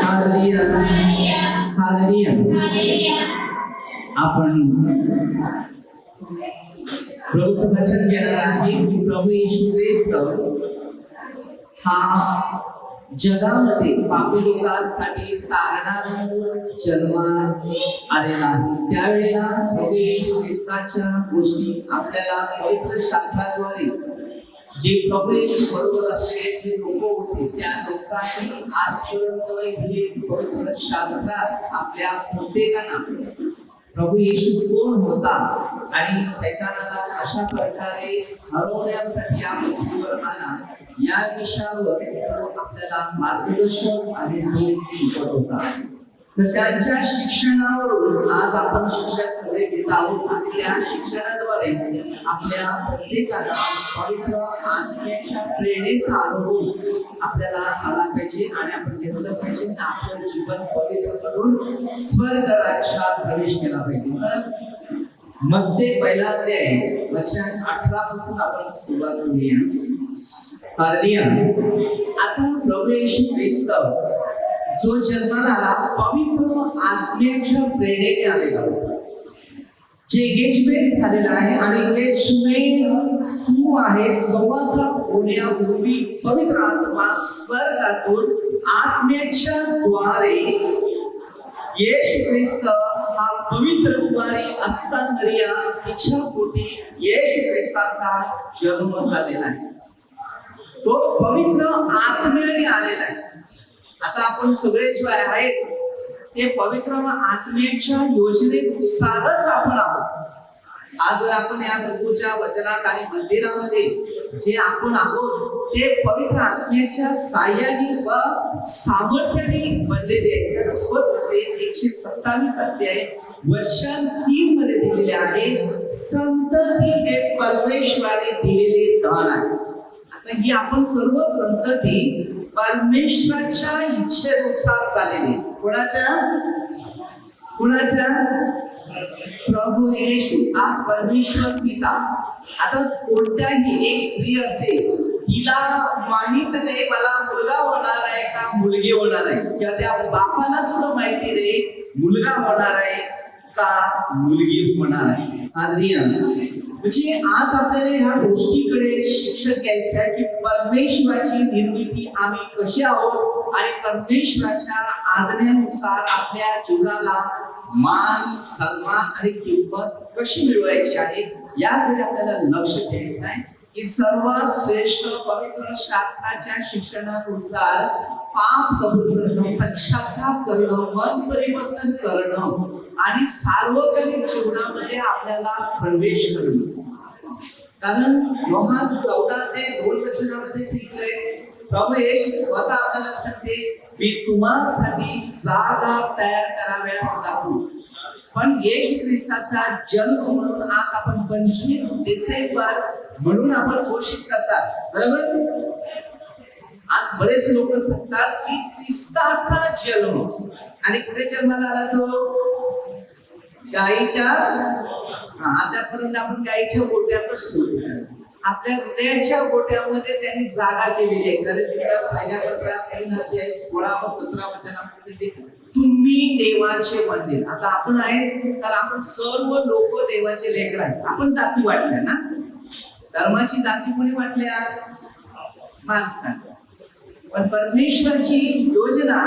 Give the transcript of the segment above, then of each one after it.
Hallelujah hallelujah. आपण प्रभूचं वचन घेणार आहे की प्रभू येशू ख्रिस्त हा जगामध्ये पापी लोकांसाठी तारणारा जन्मास आलेला आहे. त्यावेळेला प्रभू येशू ख्रिस्ताच्या गोष्टी आपल्याला पवित्र शास्त्राद्वारे जे प्रभू येशू बरोबर असले जे लोक होते त्या लोकांनी आजपर्यंत हे पवित्र शास्त्रात आपल्या प्रत्येकांना प्रभू येशू कोण होता आणि सैतानाला कशा प्रकारे हरवण्यासाठी या पृथ्वीवर आला या विषयावर आपल्याला मार्गदर्शन आणि शिकवत होता. तर त्यांच्या शिक्षणावरून आज आपण शिक्षण सगळे घेत आहोत आणि त्या शिक्षणाद्वारे आपल्या प्रत्येकाला पवित्र आत्म्याच्या प्रेरणेचा अनुभव आपल्याला आला पाहिजे आणि आपण घेतलं पाहिजे आणि आपलं जीवन पवित्र करून स्वर्ग राज्यात प्रवेश केला पाहिजे. तर मध्ये पहिला अध्याय वचन 18 पासून आपण सुरुवात करूया. हालेलुया. आता प्रभू येशू ख्रिस्त जो जन्माला आला पवित्र आत्म्याच्या प्रेरणेने आलेला होता. जे एंगेजमेंट झालेलं आहे आणि एंगेजमेंट सुरू आहे. संवासात होण्यापूर्वी पवित्र आत्मा स्वर्गातून आत्म्याच्या द्वारे येशू ख्रिस्त हा पवित्र कुमारी असताना तिच्या पोटी येशू ख्रिस्ताचा जन्म झालेला आहे. तो पवित्र आत्म्याने आलेला आहे. आता आपण सगळे जे आहेत ते पवित्र आत्म्याच्या योजनेनुसारच आपण आहोत. आज जर आपण या प्रभूच्या वचनात आणि मंदिरामध्ये जे आपण आहोत ते पवित्र आत्म्याच्या साह्याने व सामर्थ्याने बनलेले. स्वतःचे 127 अध्याय वचन 3 मध्ये दिलेले आहे. संतती हे परमेश्वराने दिलेले दान आहे. आता ही आपण सर्व संतती परमेश्वराच्या इच्छेनुसार झालेली. कुणाच्या प्रभू येशू आज परमेश्वर पिता. आता कोणत्याही एक स्त्री असते तिला माहित नाही मला मुलगा होणार आहे का मुलगी होणार आहे, किंवा त्या बापाला सुद्धा माहिती नाही मुलगा होणार आहे का मुलगी होणार आहे. म्हणजे आज आपल्याला ह्या गोष्टीकडे शिक्षण घ्यायचं आहे की परमेश्वराची निर्मिती आम्ही कशी आहोत आणि परमेश्वराच्या आज्ञेनुसार आपल्या जीवनाला मान सन्मान आणि किंमत कशी मिळवायची आहे याकडे आपल्याला लक्ष द्यायचं आहे. की सर्वात श्रेष्ठ पवित्र शास्त्राच्या शिक्षणानुसार पाप कबूल करणं, पश्चाताप करणं, मन परिवर्तन करणं आणि सार्वजनिक जीवनामध्ये आपल्याला प्रवेश करणं. कारण योहान 14:2 वचनामध्ये सांगितलंय प्रभू येशू स्वतः आपल्याला सांगते मी तुम्हासाठी जागा तयार कराव्यास जातो. पण येशू ख्रिस्ताचा जन्म म्हणून आज आपण 25 डिसेंबर म्हणून आपण घोषित करतात, बरोबर. आज बरेच लोक सांगतात की ख्रिस्ताचा जन्म आणि कुठे जन्माला आला तो गायीच्या. आतापर्यंत आपण गायीच्या गोट्यातच ठेवतो. आपल्या हृदयाच्या गोट्यामध्ये त्यांनी जागा केलेली आहे. पहिल्या पत्रात 16 व 17 वचनामध्ये तुम्ही देवाचे मंदिर. आता आपण आहे तर आपण सर्व लोक देवाचे लेकर आहेत. आपण जाती वाटल्या ना, धर्माची जाती कोणी वाटल्या? माणसाने. पण परमेश्वराची योजना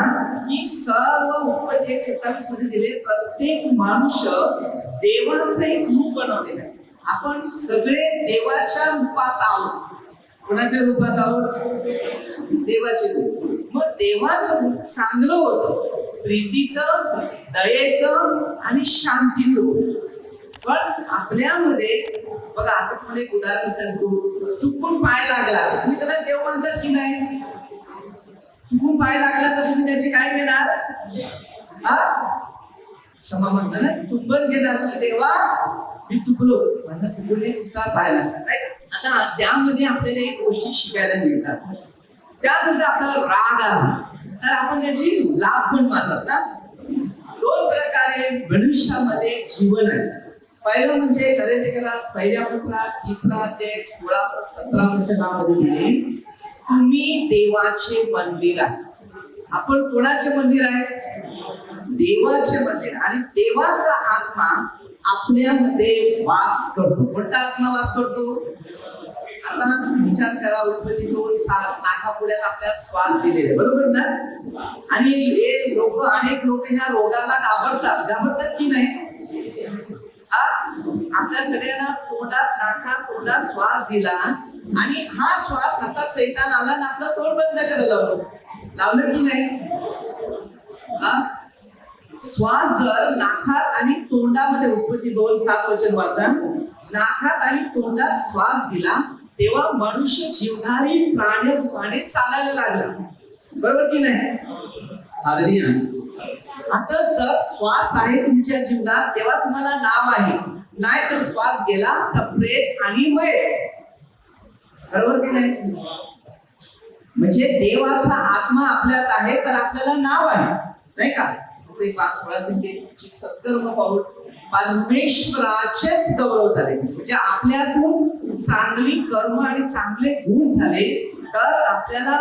ही सर्व उत्पत्ती 1:27 मध्ये दिले. प्रत्येक मनुष्य देवाचं एक रूप बनवलेलं आहे. आपण सगळे देवाच्या रूपात आहोत. कोणाच्या रूपात आहोत? देवाचे रूप. मग देवाचं रूप चांगलं होतं, प्रीतीचं, दयेचं आणि शांतीचं होतं. पण आपल्यामध्ये बघा, आता तुम्हाला एक उदाहरण सांगतो. चुकून पाय लागला तुम्ही त्याला देव मानतात की नाही? चुकून पाय लागला तर तुम्ही त्याची काय घेणार? क्षमा म्हणता ना, चुंबन घेणार की देवा मी चुकलो, माझा चुकले तुमचा पाय लागला. आता त्यामध्ये आपल्याला एक गोष्टी शिकायला मिळतात. त्यानंतर आपल्याला राग आला तर आपण त्याची लाभ पण मानतात ना. 2 प्रकारे मनुष्यामध्ये जीवन आहे. पहिलं म्हणजे गलातियर्स पहिल्या पत्रात 3 अध्याय 16 ते 17 वचनामध्ये तुम्ही देवाचे मंदिर आहे. आपण कोणाचे मंदिर आहे? देवाचे मंदिर. आणि देवाचा आत्मा आपल्यामध्ये वास करतो. कोणता आत्मा वास करतो? आता विचार करा, उत्पत्ती 2:7 नाकापुड्यात आपल्याला श्वास दिलेले, बरोबर ना? आणि हे लोक, अनेक लोक ह्या रोगाला घाबरतात की नाही? आपल्या सगळ्यांना तोंडात श्वास दिला आणि हा श्वास आता सैतान आला आणि आपलं तोंड बंद करायला लावलं की नाही? श्वास जर नाकात आणि तोंडामध्ये, उत्पत्ती 2:7 वचन वाचा, नाकात आणि तोंडात श्वास दिला तेव्हा मनुष्य जीवधारी प्राणी चालायला लागला, बरोबर की नाही? हालेलुया. आता जर श्वास आहे तुमच्या जीवनात तेव्हा तुम्हाला नाव आहे, नाही तर श्वास गेला तर प्रेत आणि मयत, बरोबर की नाही? म्हणजे देवाचा आत्मा आपल्यात आहे तर आपल्याला नाव आहे, नाही का? ते 5:16 संख्येची सत्कर्म पाहून परमेश्वराचेच गौरव झाले. म्हणजे आपल्यातून चांगली कर्म आणि चांगले गुण झाले तर आपल्याला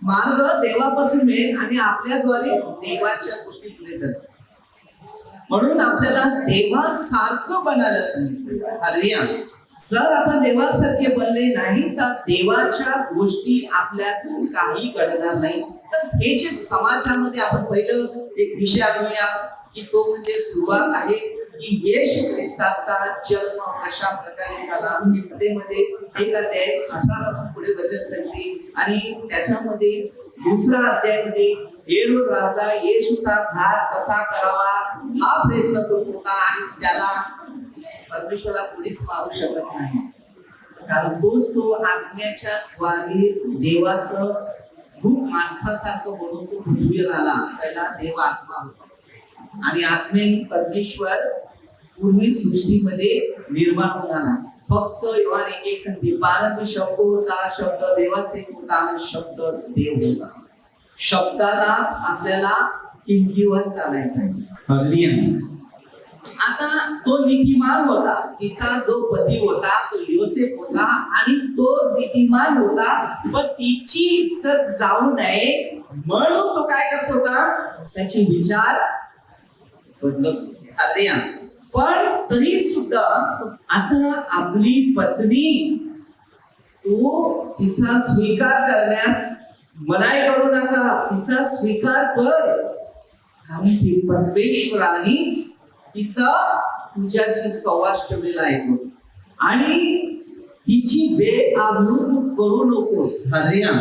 मार्ग देवापासून मिळेल आणि आपल्याद्वारे देवाच्या गोष्टी पुढे जातात. म्हणून आपल्याला देवासारखं बनायला सांगितलं. हालेलुया. जर आपण देवासारखे बनले नाही तर देवाच्या गोष्टी आपल्यातून काही घडणार नाही. तर हे जे समाजामध्ये आपण पहिलं एक विषय आणूया की तो म्हणजे सुरुवात आहे की येशू ख्रिस्ताचा जन्म कशा प्रकारे झाला. मध्ये 1 अध्याय 18 पासून पुढे वचन सांगते आणि त्याच्यामध्ये 2 अध्यायामध्ये हेरोद राजा येशूचा घात कसा करावा हा प्रयत्न करत होता आणि त्याला परमेश्वराला कोणीच मारू शकत नाही, कारण तो आत्म्याच्या द्वारे देवाचं रूप माणसासारखं म्हणून तो पृथ्वीवर आला. पहिला देव आत्मा होता आणि आत्म्याने परमेश्वर पूर्वी सृष्टीमध्ये निर्माण होऊन आला. फक्त योहान 1:1 सांगते, प्रारंभी शब्द होता, शब्द देवाचे होता, शब्द देव होता. शब्दालाच आपल्याला किंकिवर चालायचं आहे. हालेलुया. आता तो नीतिमान होता, तिचा जो पती होता तो योसेफ होता आणि तो नीतिमान होता, पण तिची इज्जत जाऊ नये म्हणून तो काय करत होता? त्याचे विचार बदलत होते. हालेलुया. पण तरी सुद्धा आता आपली पत्नी, तू तिचा स्वीकार करण्यास मनाई करू नका, तिचा स्वीकार कर, कारण ती परमेश्वरानेच तिचा तुझ्याशी सहवास ठेवलेला आहे आणि तिची बेआबरू करू नकोस. हालेलुया.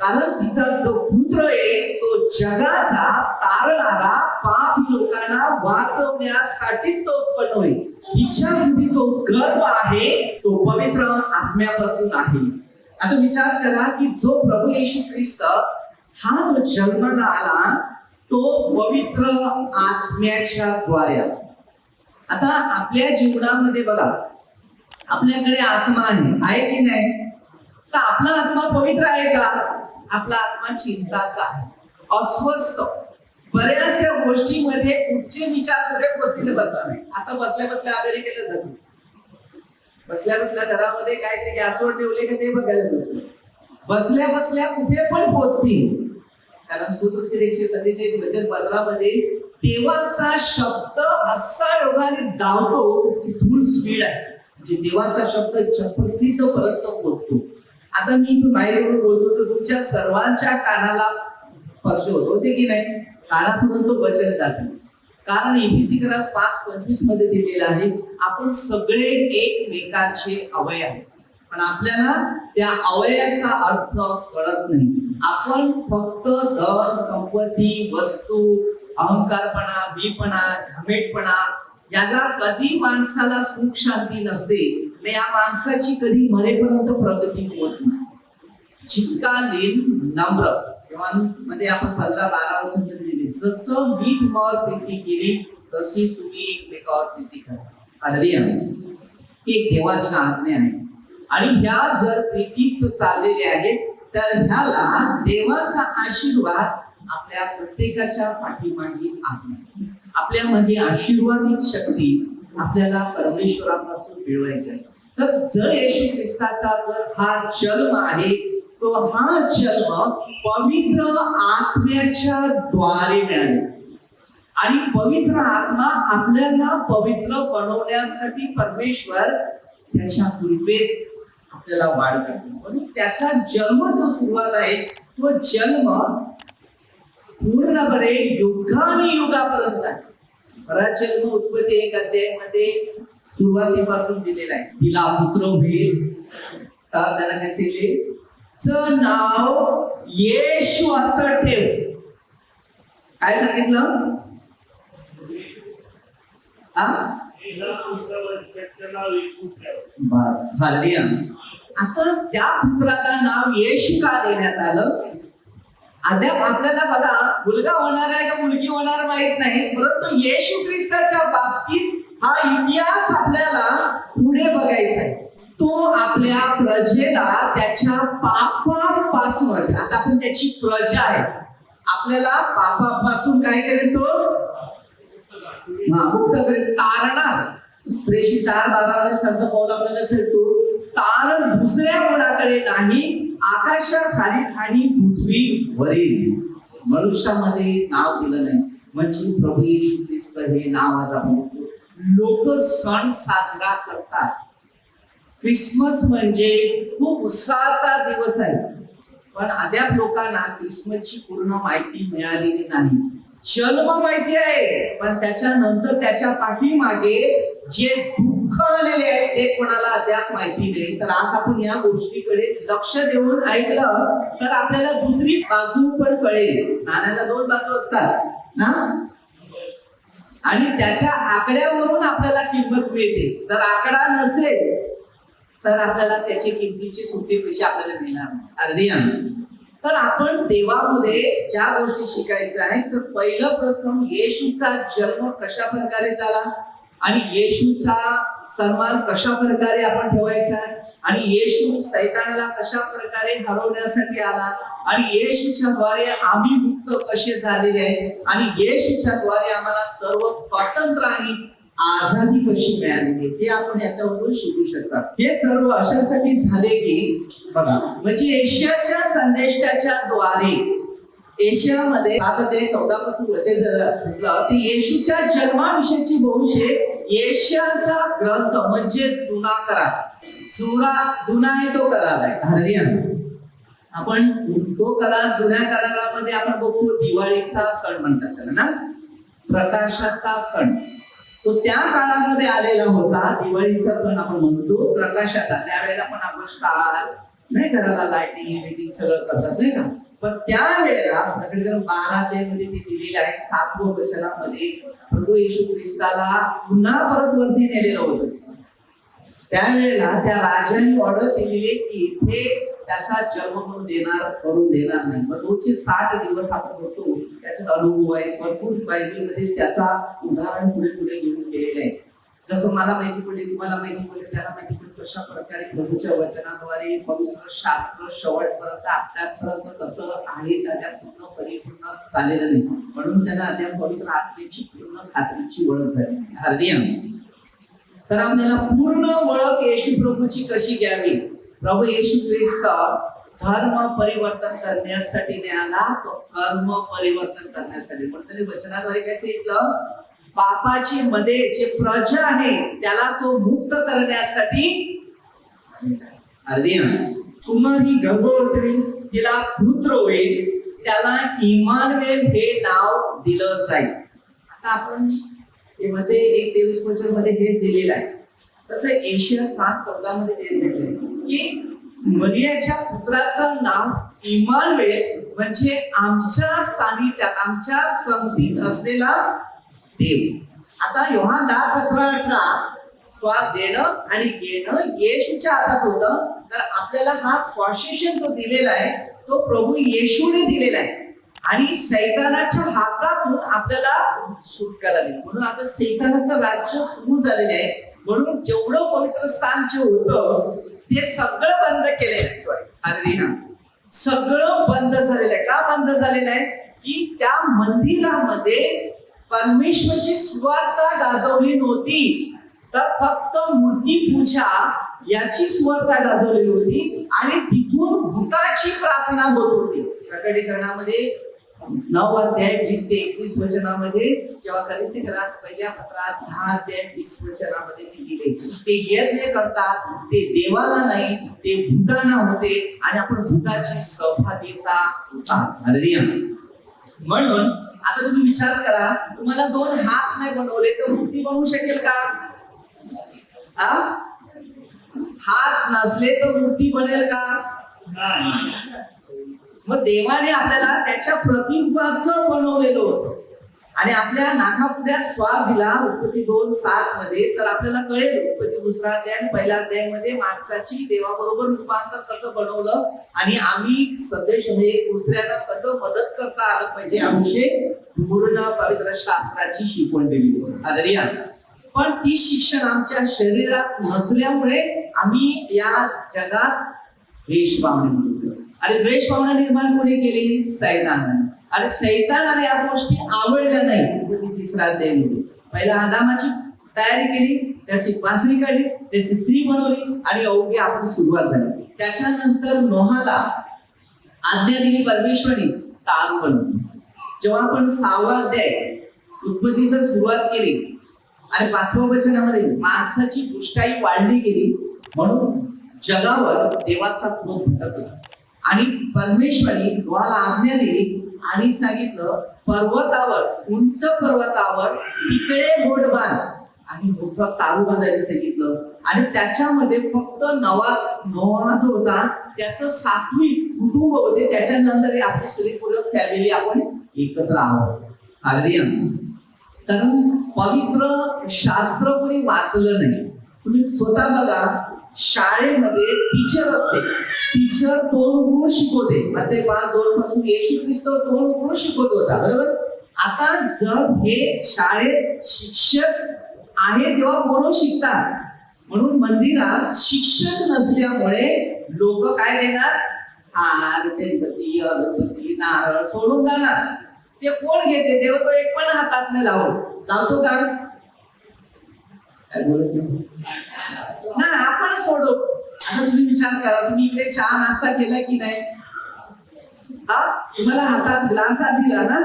कारण तिचा जो पुत्र आहे तो जगाचा तारणारा, पाप लोकांना वाचवण्यासाठीच तो उत्पन्न होईल. तिच्यामध्ये तो गर्भ आहे तो पवित्र आत्म्यापासून आहे. आता विचार करा की जो प्रभू येशू ख्रिस्त हा जो जन्माला आला तो पवित्र आत्म्याच्या द्वारे आला. आता आपल्या जीवनामध्ये बघा, आपल्याकडे आत्मा आहे की नाही? तर आपला आत्मा पवित्र आहे का? आपला आत्मा चिंताचा आहे, अस्वस्थ, बऱ्याचशा गोष्टीमध्ये कुठचे विचार कुठे पोचतील बघा नाही. आता बसल्या बसल्या अमेरिकेला जातो, बसल्या बसल्या घरामध्ये काहीतरी गॅसवर ठेवले का ते बघायला जातो, बसल्या बसल्या कुठे पण पोचतील. कारण सूत्रशीर 147 वचन 15 मध्ये देवाचा शब्द असा योगाने धावतो की फुल स्पीड आहे. म्हणजे देवाचा शब्द जगप्रसिद्ध पर्यंत पोहोचतो. आता मी बाहेरून बोलतो तर तुमच्या सर्वांच्या कानाला स्पर्श होतो ते की नाही? कानापर्यंत वचन जाते. कारण एबीसी क्लास 5:25 मध्ये दिलेलं आहे, आपण सगळे एकमेकांचे अवयव आहेत, पण आपल्याला त्या अवयवाचा अर्थ कळत नाही. आपण फक्त धन, संपत्ती, वस्तू, अहंकारपणा, मीपणा, घमेटपणा याला कधी माणसाला सुख शांती नसते, या माणसाची कधी मरेपर्यंत प्रगती होत नाही. जितका लीन नम्र, मध्ये आपण 15-12 वचन दिले, जसं मी तुम्हावर प्रीती केली तशी तुम्ही एकमेकावर प्रीती करा. हालेलुया. एक देवाची आज्ञा आहे आणि ह्या जर प्रीतीच चाललेले आहेत तर ह्याला देवाचा आशीर्वाद आपल्या प्रत्येकाच्या पाठीमागे आहे. आपल्यामध्ये आशीर्वादिक शक्ती आपल्याला परमेश्वरापासून मिळवायची आहे. तर जर येशू ख्रिस्ताचा जर हा जन्म आहे तो हा जन्म पवित्र आत्म्याच्या द्वारे मिळाला. आणि पवित्र आत्मा आपल्याला पवित्र बनवण्यासाठी परमेश्वर त्याच्या कृपेत आपल्याला वाढ करतो. म्हणून त्याचा जन्म जो सुरुवात आहे तो जन्म पूर्णपणे युगानुयुगापर्यंत आहे. बराच जन्म उत्पत्ती 1 अध्यायामध्ये सुरुवातीपासून दिलेला आहे. तिला पुत्र होईल तर त्याला कसे लिहिले, च नाव येशू असं ठेव. काय सांगितलं? बस हालेलुया. आता त्या पुत्राला नाव येशू का देण्यात आलं? अद्याप आपल्याला बघा मुलगा होणार आहे का मुलगी होणार माहित नाही, परंतु येशू ख्रिस्ताच्या बाबतीत हा इतिहास आपल्याला पुढे बघायचा आहे. तो आपल्या प्रजेला त्याच्या पापापासून, आता आपण त्याची प्रजा आहे, आपल्याला पापापासून काय करेल तो? मुक्त करेल, तारणार. प्रेषित 4:12 संत पौल आपल्याला सांगतो, तारण दुसऱ्या कोणाकडे नाही, आकाशाखाली आणि पृथ्वीवरील. मनुष्यामध्ये नाव दिलं नाही, म्हणजे प्रभू येशू ख्रिस्त हे नाव आज आपण लोक सण साजरा करतात. क्रिसमस म्हणजे खूप उत्साहाचा दिवस आहे, पण अद्याप लोकांना क्रिसमसची पूर्ण माहिती मिळालेली नाही. जन्म माहिती आहे, पण त्याच्यानंतर त्याच्या पाठीमागे जे दुःख आलेले आहे ते कोणाला अद्याप माहिती नाही. तर आज आपण या गोष्टीकडे लक्ष देऊन ऐकलं तर आपल्याला दुसरी बाजू पण कळेल. नाण्याला 2 बाजू असतात ना, आणि त्याच्या आकड्यावरून आपल्याला किंमत मिळते. जर आकडा नसेल तर आपल्याला त्याची किमतीची सुट्टी पैसे आपल्याला मिळणार नाही. तर आपण देवामध्ये ज्या गोष्टी शिकायच्या आहेत, तर पहिलं प्रथम येशूचा जन्म कशा प्रकारे झाला आणि येशूचा सन्मान कशा प्रकारे आपण ठेवायचा, आणि येशू सैतानाला कशा प्रकारे हरवण्यासाठी आला, आणि येशूच्या द्वारे आम्ही मुक्त कसे झालेले आहे, आणि येशूच्या द्वारे आम्हाला सर्व स्वातंत्र्य आणि आझादी कशी मिळाली ते आपण याच्यावरून शिकू शकतात. हे सर्व अशासाठी झाले की बघा, म्हणजे येशूच्या संदेशाच्या द्वारे एशियामध्ये 7:14 पासून वचन झालं, येशूच्या जन्माविषयीची बहुशे येशयाचा ग्रंथ म्हणजे जुना करार. जुना आहे तो करार आहे. हालेलुया. आपण तो करार जुन्या करारामध्ये आपण बघतो दिवाळीचा सण म्हणतात त्याला ना, प्रकाशाचा सण. तो त्या काळामध्ये आलेला होता. दिवाळीचा सण आपण म्हणतो प्रकाशाचा. त्यावेळेला पण आपण स्टार नाही करायला, लाइटिंग सगळं करतात नाही का. पण त्यावेळेला 12 मध्ये ते दिलेलं आहे 7व्या वचनामध्ये प्रभू येशू ख्रिस्ताला पुन्हा परत वरती नेलेलं होतं. त्यावेळेला त्या राजांनी ऑर्डर दिलेली की इथे त्याचा जन्म करून देणार नाही. मग 260 दिवस आपण बघतो त्याच्यात अनुभव आहे. भरपूर बायबलमध्ये त्याचा उदाहरण पुढे घेऊन गेलेलं आहे. जसं मला माहिती पडली, तुम्हाला माहिती पडली, त्याला माहिती पडली कशा प्रकारे प्रभूच्या वचनाद्वारे पवित्र शास्त्र शेवटपर्यंत आत्तापर्यंत कसं आहे त्याच्या पूर्ण परिपूर्ण झालेलं नाही, म्हणून त्यांना अद्याप पवित्र आत्म्याची पूर्ण खात्रीची ओळख झाली. हालेलुया. तर आपल्याला पूर्ण ओळख येशू प्रभूची कशी घ्यावी? प्रभू येशू ख्रिस्त धर्म परिवर्तन करण्यासाठी नाही आला, तो कर्म परिवर्तन करण्यासाठी. म्हणून त्यांनी वचनाद्वारे काय सांगितलं, पापाची मध्ये जे प्रजा आहे त्याला तो मुक्त करण्यासाठी. तुम्ही गर्भवती तिला पुत्र होईल, त्याला इमानुएल हे नाव दिलं जाईल. आता आपण मध्ये 1:23 मध्ये हे दिलेलं आहे. तसं एशिया 7:14 मध्ये हे दिलेलं आहे की मरियाच्या पुत्राचं नाव इमानुएल म्हणजे आमच्या सानिध्यात, आमच्या संगतीत असलेला देव. आता योहान 10:17-18 श्वास देणं आणि घेणं येशूच्या हातात होतं. तर आपल्याला हा श्वासेशन जो दिलेला आहे तो प्रभू येशूने दिलेला आहे, आणि सैतानाच्या हातातून आपल्याला सुटका दिली. म्हणून आता सैतानाचं राज्य सुरू झालेलं आहे. म्हणून जेवढं पवित्र स्थान जे होतं ते सगळं बंद केलेलं आहे. सगळं बंद झालेलं आहे. का बंद झालेलं आहे? की त्या मंदिरामध्ये परमेश्वरची सुवार्ता गाजवली नव्हती, तर फक्त मूर्ती पूजा याची सुवार्ता गाजवलेली होती. आणि तिथून भूताची प्रार्थना होत होती. प्रकटीकरणामध्ये 9 अध्याय 20 ते 21 वचनामध्ये किंवा करिन्थिकरास पहिल्या पत्रात 10 अध्याय 20 वचनामध्ये लिहिले, ते जे करतात ते देवाला नाही ते भूतांना होते आणि आपण भूताची सहभागिता होता. हालेलुया. म्हणून आता तुम्ही विचार करा, तुम्हाला 2 हात नाही बनवले तर मूर्ती बनवू शकेल का? हात नसले तर मूर्ती बनेल का? मग देवाने आपल्याला त्याच्या प्रतिरूपाचं बनवलेलं होतं आणि आपल्या नाकापुढ्यात श्वास दिला. उत्पत्ती 2:7 मध्ये तर आपल्याला कळेल, उत्पत्ती 2रा अध्याय आणि 1ल्या अध्यायामध्ये माणसाची देवाबरोबर रूपांतर कसं बनवलं आणि आम्ही सदैव दुसऱ्याला कसं मदत करता आलं पाहिजे याविषयी पूर्ण पवित्र शास्त्राची शिकवण दिली. हालेलुया. पण ती शिक्षण आमच्या शरीरात नसल्यामुळे आम्ही या जगात द्वेष भावना निर्माण, आणि द्वेष भावना निर्माण कोणी केली? सैतानाने. आणि सैतानाला या गोष्टी आवडल्या नाही. 3रा अध्यायामध्ये पहिला आदामाची तयारी केली, त्याची पासणी काढली, त्याची स्त्री बनवली आणि अवघी आपण सुरुवात झाली. त्याच्यानंतर नोहाला आज्ञा दिली परमेश्वराने, तारू बनवली. जेव्हा आपण 6वा अध्याय उत्पत्तीचा सुरुवात केली आणि 5व्या वचनामध्ये माणसाची दुष्टाई वाढली गेली म्हणून जगावर देवाचा क्रोध भडकला आणि परमेश्वराने नोहाला आज्ञा दिली आणि सांगितलं, पर्वतावर, उंच पर्वतावर तिकडे बोट बांध आणि मोठा तारू बांधायला सांगितलं. आणि त्याच्यामध्ये फक्त नोहा जो होता त्याचं 7वी कुटुंब होते. त्याच्यानंतर आपली सगळी पूर्ण फॅमिली आपण एकत्र आहोत. हालेलुया. कारण पवित्र शास्त्र कोणी वाचलं नाही. तुम्ही स्वतः बघा, शाळेमध्ये टीचर असते, टीचर 2 गुण शिकवते. मत्ती 5:2 पासून येशू ख्रिस्त 2 गुण शिकवत होता, बरोबर. आता जर हे शाळेत शिक्षक आहे तेव्हा पोरं शिकतात, म्हणून मंदिरात शिक्षक नसल्यामुळे लोक काय देणार? हार, गणपती, अगरबत्ती, नारळ सोडून जाणार. ते कोण घेते? देव तो एक पण हातात नाही लावतो का? ना आपण सोडू. आता तुम्ही विचार करा, तुम्ही इकडे चहा नाश्ता केला की नाही? तुम्हाला हातात ग्लासात दिला ना,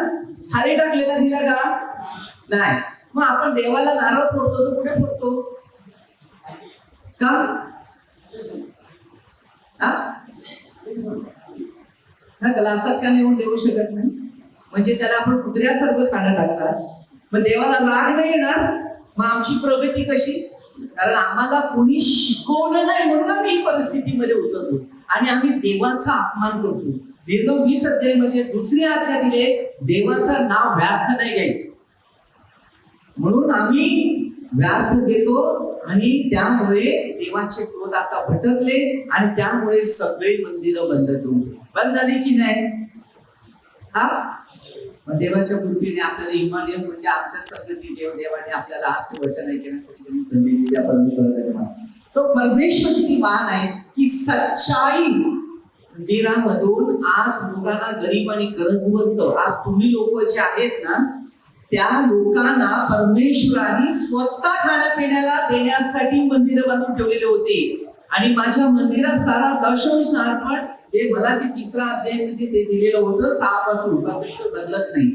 खाली टाकलेला दिला का? नाही. मग आपण देवाला नारळ फोडतो तर कुठे फोडतो? का? ग्लासात का नेऊन देऊ शकत नाही? म्हणजे त्याला आपण कुत्र्यासारखं खाणं टाकतात. मग देवाला राग नाही येणार? मग आमची प्रगती कशी? कारण आम्हाला कोणी शिकवलं नाही म्हणून आम्ही ही परिस्थितीमध्ये उतरतो आणि आम्ही देवाचा अपमान करतो. दीर्घ 20 अध्यायामध्ये 2री आज्ञा दिले, देवाचं नाव व्यर्थ नाही घ्यायचं. म्हणून आम्ही व्यर्थ घेतो आणि त्यामुळे देवाचे क्रोध आता भटकले आणि त्यामुळे सगळे मंदिरं बंद झाली की नाही? देवाच्या कृपेने आपल्याला इमानियत म्हणजे आमच्या सगळी देवाने आपल्याला आज वचन ऐकण्यासाठी त्यांनी संधी दिली. परमेश्वराला तो परमेश्वर किती महान आहे की सच्चाई मंदिरामधून आज लोकांना गरीब आणि गरजवंत, आज तुम्ही लोक जे आहेत ना, त्या लोकांना परमेश्वराने स्वतः खाण्यापिण्याला देण्यासाठी मंदिर बांधून ठेवलेले होते. आणि माझ्या मंदिरात सारा दशंश अर्पण हे मला ते 3रा अध्यायामध्ये ते दिलेलं होतं. 6 पासून परमेश्वर बदलत नाही.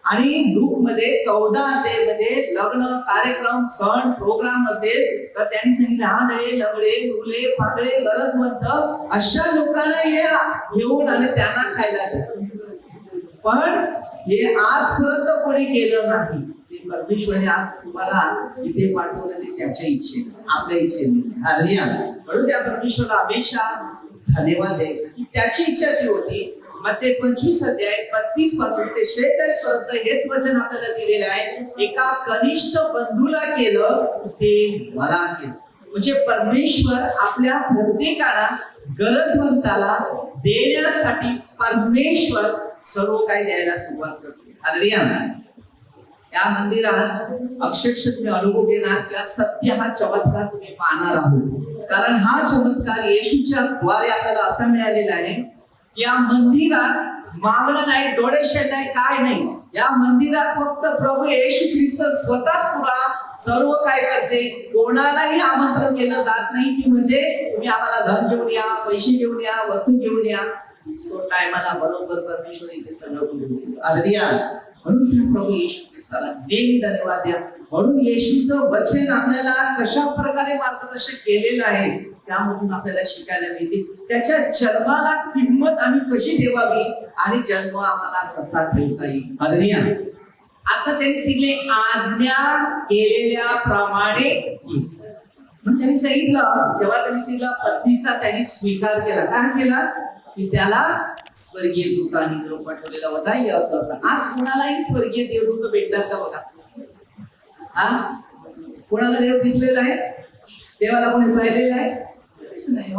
आणि लूक मध्ये 14 अध्यायामध्ये लग्न कार्यक्रम, सण, प्रोग्राम असेल तर त्यांनी सांगितलं, आंधळे, लंगडे, लुले, पागळे, गरजवंत अशा लोकांना घेऊन आणि त्यांना खायला द्या. पण हे आजपर्यंत कोणी केलं नाही. ते परमेश्वराने आज तुम्हाला इथे पाठवलं, ते त्याच्या इच्छेने, आपल्या इच्छेने. हालेलुया. म्हणून त्या परमेश्वराला हमेशा धन्यवाद द्यायचा की त्याची इच्छा ती होती. मत्ती 25 अध्याय 32 पासून ते 46 पर्यंत हेच वचन आपल्याला दिलेलं आहे. एका कनिष्ठ बंधूला केलं ते मला केलं. म्हणजे परमेश्वर आपल्या प्रत्येकाला गरजवंताला देण्यासाठी परमेश्वर सर्व काही द्यायला सुरुवात करतो. हालेलुया. या मंदिरात अक्षरशः तुम्ही अनुभव घेणार किंवा सत्य हा चमत्कार तुम्ही पाहणार आहोत. कारण हा चमत्कार येशूच्या द्वारे आपल्याला असा मिळालेला आहे. या मंदिरात मागणं नाही, डोळेशन नाही, काय नाही. या मंदिरात फक्त प्रभू येशू ख्रिस्त स्वतःच पुरा सर्व काय करते, कोणालाही आमंत्रण केलं जात नाही की म्हणजे तुम्ही आम्हाला धन घेऊन या, पैसे घेऊन या, वस्तू घेऊन या. तो टायमाला बरोबर परमेश्वर इथे सगळं बोलतो. हालेलुया. म्हणून प्रभू येशू ख्रिस्ताला नेहमी धन्यवाद द्या. म्हणून येशूचं वचन आपल्याला कशा प्रकारे मार्गदर्शन केलेलं आहे त्यामधून आपल्याला शिकायला मिळते. त्याच्या जन्माला किंमत आम्ही कशी ठेवावी आणि जन्म आम्हाला कसा ठेवता येईल. हालेलुया. आता त्यांनी सांगितले आज्ञा केलेल्या प्रमाणे. मग त्यांनी सांगितलं, तेव्हा त्यांनी सांगितलं पत्नीचा त्यांनी स्वीकार केला. काय केला की त्याला स्वर्गीय दूतांनी निरोप पाठवलेला होता. असं असं आज कोणालाही स्वर्गीय देवदूत भेटला का बघा. कोणाला देव दिसलेला आहे, देवाला कोणी पाहिलेलं आहे नाही.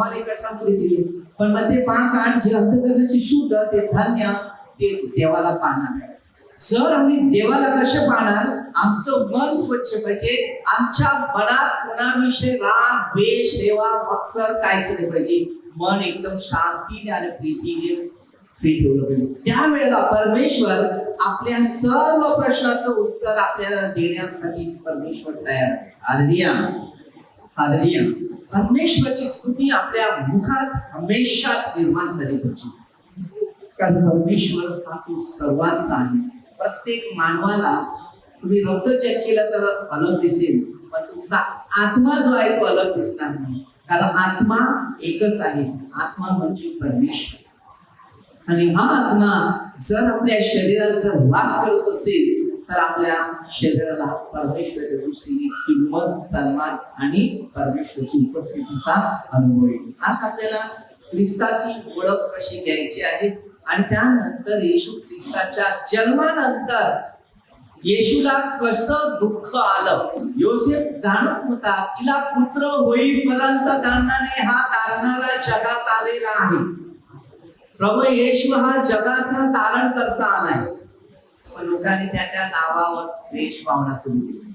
दिली पण मग ते 5-8 जे अंतकरणाची शुद्ध ते धन्य ते देवाला पाहणार. जर आम्ही देवाला कसे पाहणार, आमचं मन स्वच्छ पाहिजे, आमच्या मनात कोणाविषयी राग द्वेष हेवा मत्सर कायच नाही पाहिजे. मन एकदम शांतीने आणि प्रीतीने ठेवलं पाहिजे. त्यावेळेला परमेश्वर आपल्या सर्व प्रश्नाचं उत्तर आपल्याला देण्यासाठी परमेश्वर तयार आहे. हालेलुया. हालेलुया. परमेश्वराची स्तुती आपल्या मुखात हमेशा निर्माण झाली पाहिजे. कारण परमेश्वर हा तो सर्वांचा आहे. प्रत्येक मानवाला तुम्ही रक्त चेक केलं तर अलग दिसेल, पण तुमचा आत्मा जो आहे तो अलग दिसणार नाही. कारण आत्मा एकच आहे, आत्मा म्हणजे परमेश्वर. आणि हा आत्मा जर आपल्या शरीरात जर वास करत असेल तर आपल्या शरीराला परमेश्वराच्या दृष्टीने किंमत, सन्मान आणि परमेश्वराची उपस्थितीचा अनुभव येईल. आज आपल्याला ख्रिस्ताची ओळख कशी घ्यायची आहे आणि त्यानंतर येशू ख्रिस्ताच्या जन्मानंतर येशूला कसं दुःख आलं. योसेफ जाणत होता तिला पुत्र होईपर्यंत जाणणारे हा तारणारा जगात आलेला आहे. प्रभू येशू हा जगाचा तारण करता आलाय. पण लोकांनी त्याच्या नावावर द्वेष भावना सुरू केली.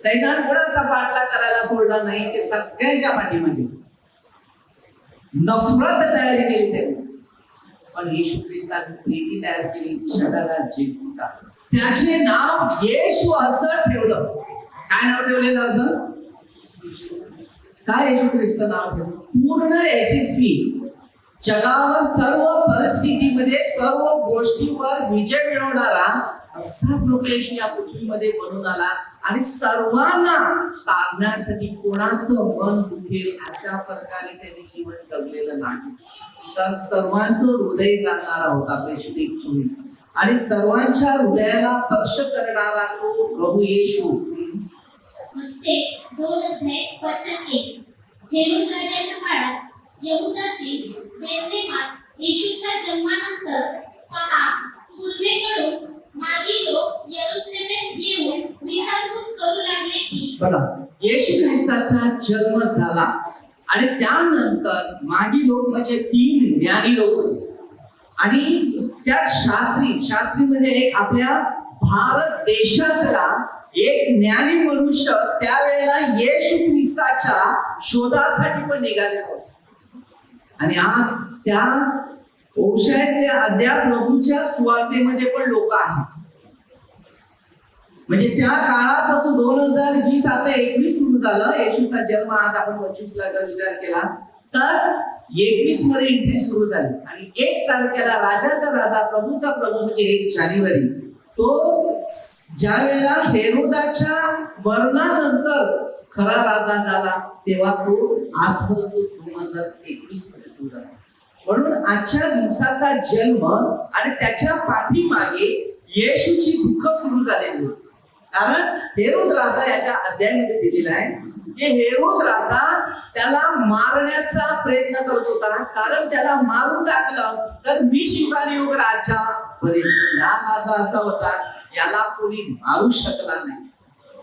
सैतान कोणाचा पाठलाग करायला सोडला नाही, ते सगळ्यांच्या पाठीमध्ये नफरत तयारी केली त्यांनी. पण येशू ख्रिस्ताने प्रीती तयार केली, जगाला जिंकून टाकलं. त्याचे नाव येशू असं ठेवलं. काय नाव ठेवलेलं होतं? काय येशू ख्रिस्त नाव ठेवलं? पूर्ण यशस्वी, जगावर सर्व परिस्थितीमध्ये सर्व गोष्टीवर विजय मिळवणारा असा प्रभू येशू या पृथ्वीमध्ये बनून आला. आणि सर्वांना तारण्यासाठी कोणाचं मन दुखेल अशा प्रकारे त्यांनी जीवन जगलेलं नाही, तर सर्वांचं हृदय जाणणारा होता. 24 आणि सर्वांच्या हृदयाला स्पर्श करणारा तो प्रभू येशू. हेरोद राजाच्या काळात यहुदातील बेथलेहमात येशूच्या जन्मानंतर पहा, पूर्वेकडून मागील लोक यरूशलेमेस येऊन विचारपूस करू लागले की बघा, येशू ख्रिस्ताचा जन्म झाला आणि त्यानंतर मागील लोक म्हणजे 3 ज्ञानी लोक होते. आणि त्यात शास्त्री म्हणजे एक आपल्या भारत देशातला एक ज्ञानी मनुष्य त्यावेळेला येशू ख्रिस्ताच्या शोधासाठी पण निघाले होते. आणि आज त्या औषधातले अद्याप प्रभूच्या सुवार्तेमध्ये पण लोक आहेत. म्हणजे त्या काळापासून 2020 आता 21 सुरू झालं. येशूचा जन्म आज आपण 25 ला जर विचार केला तर 21 मध्ये एंट्री सुरू झाली. आणि 1 तारखेला राजाचा राजा प्रभूचा प्रभू म्हणजे 1 जानेवारी तो ज्या वेळेला हेरोदाच्या मरणानंतर खरा राजा झाला तेव्हा तो आजपर्यंत 2021 मध्ये सुरू झाला. म्हणून आजच्या दिवसाचा जन्म आणि त्याच्या पाठीमागे येशूची दुःख सुरू झालेली होती. कारण हेरोद राजा याच्या अध्यायामध्ये दिलेला आहे की हेरोद राजा त्याला मारण्याचा प्रयत्न करत होता. कारण त्याला मारून टाकलं तर 20 युगानुयुग राजा बनेल. हा राजा असा होता याला कोणी मारू शकला नाही.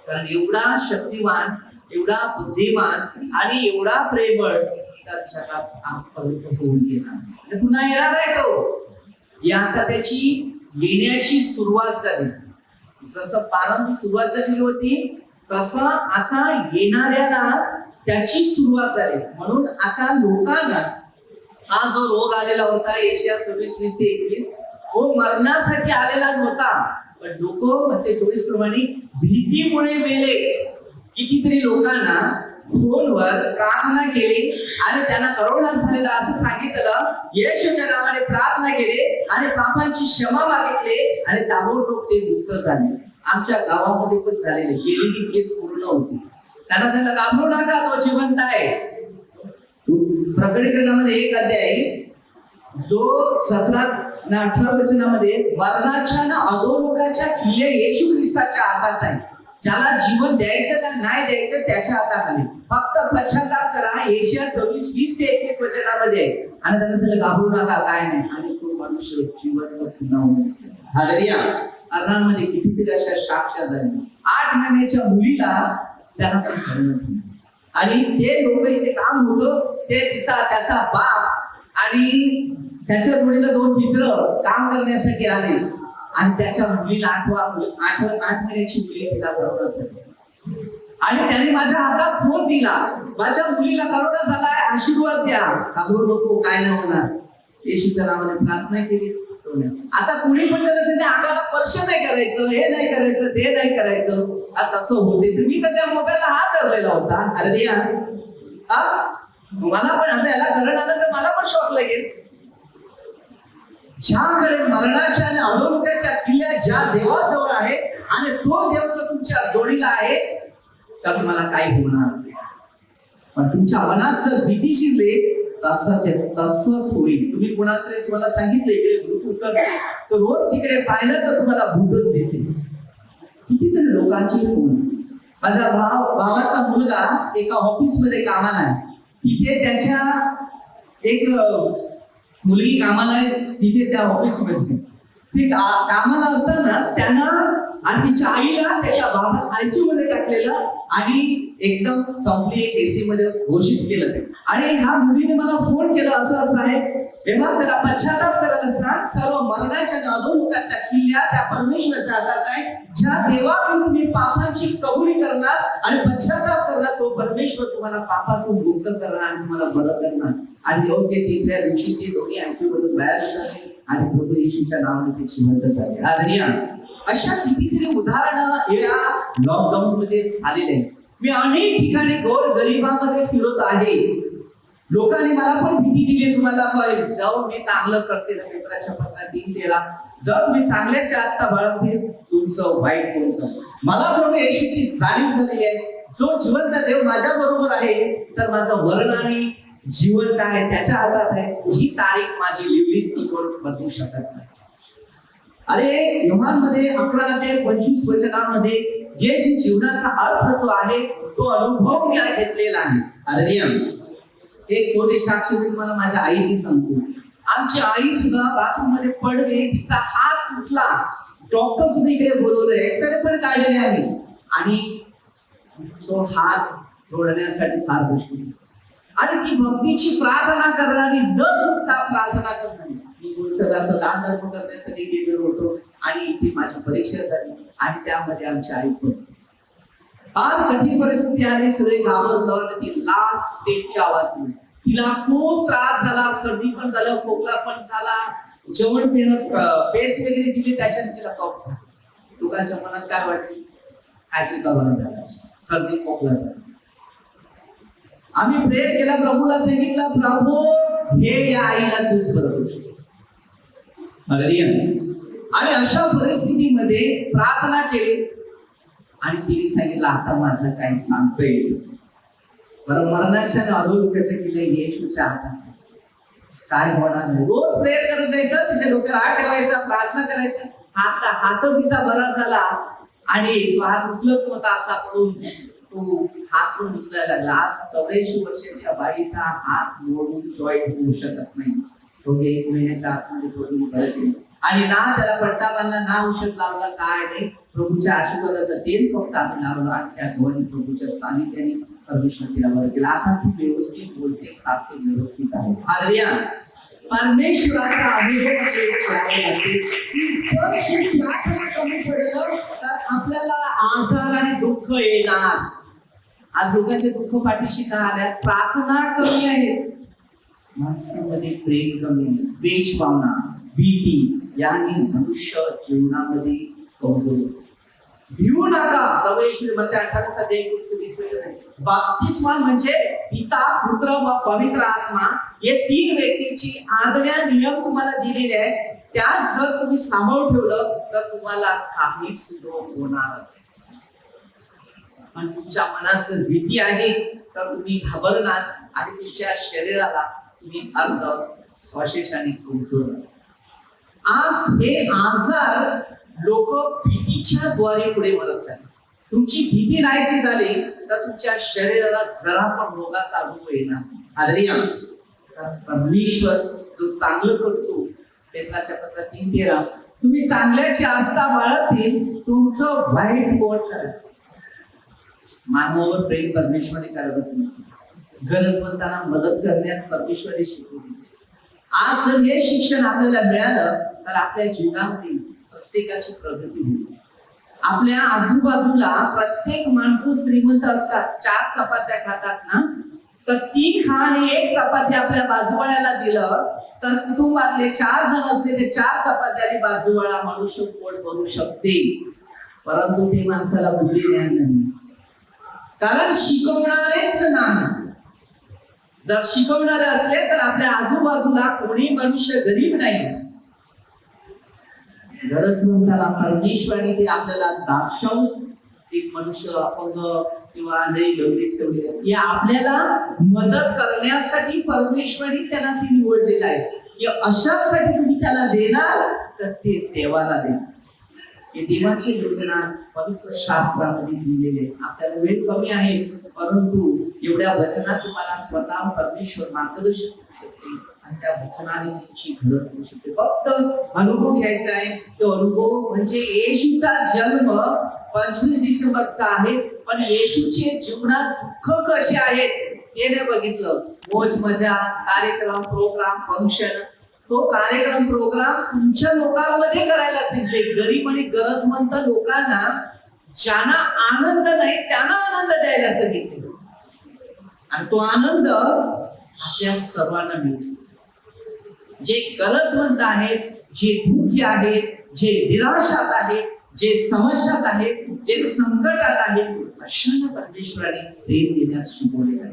कारण एवढा शक्तिवान, एवढा बुद्धिमान आणि एवढा प्रेमळ त्या जगात आजपर्यंत होऊन गेला. पुन्हा येणार आहे तो. आता त्याची येण्याची सुरुवात झाली. जसं प्रारंभी सुरुवात झालेली होती तसं आता येणाऱ्याला त्याची सुरुवात झाली. म्हणून आता लोकांना हा जो रोग आलेला होता एशिया 26 ते 21 तो मरणासाठी आलेला नव्हता. पण लोक म्हणते 24 प्रमाणे भीतीमुळे मेले. कितीतरी लोकांना फोनवर प्रार्थना केली आणि त्यांना करोना झालेला असं सांगितलं, येशूच्या नावाने प्रार्थना केली आणि पापांची क्षमा मागितली आणि ताबडतोब ते मुक्त झाले. आमच्या गावामध्ये पण झालेले, गेलेली केस पूर्ण होती. त्यांना सांगितलं घाबरू नका, तो जिवंत आहे. प्रकटीकरणामध्ये 1 अध्याय जो 17 आणि 18 वचनामध्ये मरणाच्या ना अधोलोकाच्या किल्ले येशू ख्रिस्ताच्या हातात आहे. ज्याला जीवन द्यायचं का नाही द्यायचं त्याच्या हाताखाली, फक्त पश्चाताप करा. एशिया 26:20-21 वचनामध्ये आहे. आणि त्यांना सांगितलं घाबरू नका, काय नाही. आणि तो मनुष्य जिवंत पुन्हा होतो. हालेलुया. अर्नामध्ये कितीतरी अशा साक्ष्या झाल्या. 8 महिन्याच्या मुलीला त्यांना पण कळलं नाही. आणि ते लोक इथे काम होतं, ते त्याचा बाप आणि त्याच्या जोडीला 2 मित्र काम करण्यासाठी आले आणि त्याच्या मुलीला 8 महिन्याची मुली तिला करोना झाली. आणि त्यांनी माझ्या हातात फोन दिला, माझ्या मुलीला करोना झालाय, आशीर्वाद द्या. घाबरू नको, काय नाही होणार. येशूच्या नावाने प्रार्थना केली. आता कुणी पण त्याला अंगाला स्पर्श नाही करायचं, हे नाही करायचं, ते नाही करायचं. आता तसं होते तर मी तर त्या मोबाईलला हात धरलेला होता. अरे मला पण आता याला करंट आलं तर मला पण शॉक लागेल. ज्याकडे मरणाच्या आणि अधोलोकाच्या किल्ल्या ज्या देवाजवळ आहे आणि तो देव जर तुमच्या जोडीला आहे तर तुम्हाला काही होणार नाही. पण तुमच्या मनात जर भीती शिरले तसंच होईल. तुम्ही कोणाला तरी तुम्हाला सांगितलं इकडे भूत उतर, तर रोज तिकडे पाहिलं तर तुम्हाला भूतच दिसेल. कितीतरी लोकांची फोन. माझ्या भावाचा मुलगा एका ऑफिस मध्ये कामाला आहे. तिथे त्याच्या एक मुलगी कामाला आहे, तिथे त्या ऑफिस मध्ये ती कामाला असताना त्यांना आणि तिच्या आईला त्याच्या बाबाला आयसीयू मध्ये टाकलेलं आणि एकदम संपली एक एसी मध्ये घोषित केलं ते. आणि ह्या मुलीने मला फोन केला, असं आहे हे बघ, त्याला पश्चाताप करायला सांग. सर्व मरणाच्या आणि अधोलोकाच्या किल्ल्या त्या परमेश्वराच्या हातात आहे. ज्या देवाकडून तुम्ही पापांची कबुली करणार आणि पश्चाताप करणार, तो परमेश्वर तुम्हाला पापातून मुक्त करणार आणि तुम्हाला बरं करणार. आणि योग्य 3ऱ्या दिवशी ते दोन्ही आयसीयू मधून बाहेर झाले आणि प्रभू येशूच्या नावाने ते जिवंत झाले. हालेलुया. अशा कितीतरी उदाहरणं या लॉकडाऊन मध्ये झालेले आहेत. मी अनेक ठिकाणी गोर गरिबांमध्ये फिरत आहे. लोकांनी मला पण भीती दिली, तुम्हाला जाऊ मी चांगलं करते ना, पेपराच्या पत्रात येईल तेला जर तुम्ही चांगल्याच जास्त बाळगतील तुमचं वाईट होतं. मला प्रभू येशूची जाणीव झालेली आहे, जो जिवंत देव माझ्या बरोबर आहे तर माझं मरण आणि जीवन काय त्याच्या हातात आहे. जी तारीख माझी लिवली ती कोण बदलू शकत नाही. अरे योहानमध्ये 11:25 वचनामध्ये हे जे जीवनाचा अर्थ जो आहे तो अनुभव मी घेतलेला आहे. अरे एक छोटी साक्षी मी तुम्हाला माझ्या आईची सांगतो. आमची आई सुद्धा बाथरूम मध्ये पडली, तिचा हात तुटला, डॉक्टर सुद्धा इकडे बोलवलं, एक्सरे पण काढलेले आम्ही आणि तो हात जोडण्यासाठी फार मुश्किल. आणि ती भक्तीची प्रार्थना करणारी, न चुकता प्रार्थना करणारी. मी असं दान धर्म करण्यासाठी गेलेलो होतो आणि ती माझी परीक्षा झाली आणि त्यामध्ये आमची आई पण फार कठीण परिस्थिती आली. सगळे घाबरलं. ती लास्ट स्टेजच्या आवाजाने तिला खूप त्रास झाला, सर्दी पण झालं, खोकला पण झाला, जेवण पिणं पेज वगैरे दिली, त्याच्याने तिला कफ झाला. लोकांच्या मनात काय वाटलं, काहीतरी करोना झाला, सर्दी खोकला झाला. आम्ही प्रेयर केला, प्रभूला सांगितलं, प्रभू हे या आईला तूच बरं करू शकतो. आणि अशा परिस्थितीमध्ये प्रार्थना केली आणि तिने सांगितलं आता माझं काय सांगतोय. बरं मरणाच्या आणि अधोलोकाच्या किल्ले येशूच्या हातात काय होणार नाही. रोज प्रेयर करत जायचं, तिच्या डोक्याला हात ठेवायचा, प्रार्थना करायचं. हात तिचा बरा झाला आणि तो हात उचलत नव्हता असा पडून तो हात पण उचलायला लागला. आज 84 वर्षाच्या बाईचा हात मोडून जॉईंट होऊ शकत नाही. तो 1 महिन्याच्या आतमध्ये थोडी बरं केली आणि ना त्याला पट्टा बांधला, ना औषध लावला, काय नाही. प्रभूच्या आशीर्वादाचा तेल फक्त आम्ही लावला आणि त्या दोन्ही प्रभूच्या सानिध्याने परमेश्वर तिला बरं केलं. आता ती व्यवस्थित बोलते, चालते, व्यवस्थित आहे. हालेलुया. परमेश्वराचा अनुभव कमी पडलं तर आपल्याला आजार आणि दुःख येणार. आज लोकांचे दुःख पाठीशी का आल्या, प्रार्थना कमी आहे, माणसामध्ये प्रेम कमी, द्वेष भावना, भीती याने मनुष्य जीवनामध्ये कमजोर. भिवू नका. प्रभू येशू म्हणते 28 अध्याय 19-20 वचन. बाप्तिस्मा म्हणजे पिता, पुत्र व पवित्र आत्मा हे तीन व्यक्तीची आज्ञा नियम तुम्हाला दिलेले आहेत. त्यात जर तुम्ही सांभाळून ठेवलं तर तुम्हाला काहीच रोग होणार नाही. पण तुमच्या मनात जर भीती आहे तर तुम्ही घाबरणार आणि तुमच्या शरीराला तुम्ही अर्ध श्वासेशाने कमजोर. आज हे आजार लोक भीतीच्या द्वारे पुढे मरत आहेत. तुमची भीती नाहीशी झाली तर तुमच्या शरीराला जरा पण रोगाचा अनुभव येणार. हालेलुया. परमेश्वर जो चांगलं करतो पेत्राच्या पत्रात 3:13 तुम्ही चांगल्याची आस्था बाळगतील तुमचं वाईट कोण करेल. मानवावर प्रेम परमेश्वराने करायलाच नाही. गरजवंतांना मदत करण्यास परमेश्वराने शिकवले. आज जर हे शिक्षण आपल्याला मिळालं तर आपल्या जीवनामध्ये प्रत्येकाची प्रगती होईल. आपल्या आजूबाजूला प्रत्येक माणसं श्रीमंत असतात. 4 चपात्या खातात ना, तर 3 खा आणि 1 चपाती आपल्या बाजूवाल्याला दिलं तर कुटुंबातले 4 जण असले ते 4 चपात्याने बाजूवाला मनुष्य पोट भरू शकते. परंतु ते माणसाला बुद्धी ज्ञान नाही, कारण शिकवणारेच नाही. जर शिकवणारे असले तर आपल्या आजूबाजूला कोणी मनुष्य गरीब नाही. गरजवंताला परमेश्वराने ते आपल्याला दाशांश एक मनुष्य अपंग किंवा लवचिक ठेवले हे आपल्याला मदत करण्यासाठी परमेश्वराने त्यांना ती निवडलेलं आहे की अशासाठी तुम्ही त्याला देणार तर ते देवाला देणार. हे देवाची योजना पवित्र शास्त्रामध्ये दिलेली आहे. आपल्याला वेळ कमी आहे परंतु एवढ्या वचनात तुम्हाला स्वतः परमेश्वर मार्गदर्शन करू शकते आणि त्या वचनाने तुमची घडण करू शकते. फक्त अनुभव घ्यायचा आहे. तो अनुभव म्हणजे येशूचा जन्म 25 डिसेंबरचा आहे, पण येशूचे जीवनात दुःख कसे आहेत ते नाही बघितलं. मोज मजा, कार्यक्रम, प्रोग्राम, फंक्शन, तो कार्यक्रम प्रोग्राम तुमच्या लोकांमध्ये करायला सांगितले. गरीब आणि गरजवंत लोकांना ज्यांना आनंद नाही त्यांना आनंद द्यायला सांगितले आणि तो आनंद आपल्या सर्वांना मिळू शकतो. जे गरजवंत आहेत, जे दुःखी आहेत, जे निराशात आहेत, जे समस्यात आहेत, जे संकटात आहेत, अशांना परमेश्वराने प्रेम देण्यास शिकवले आहे.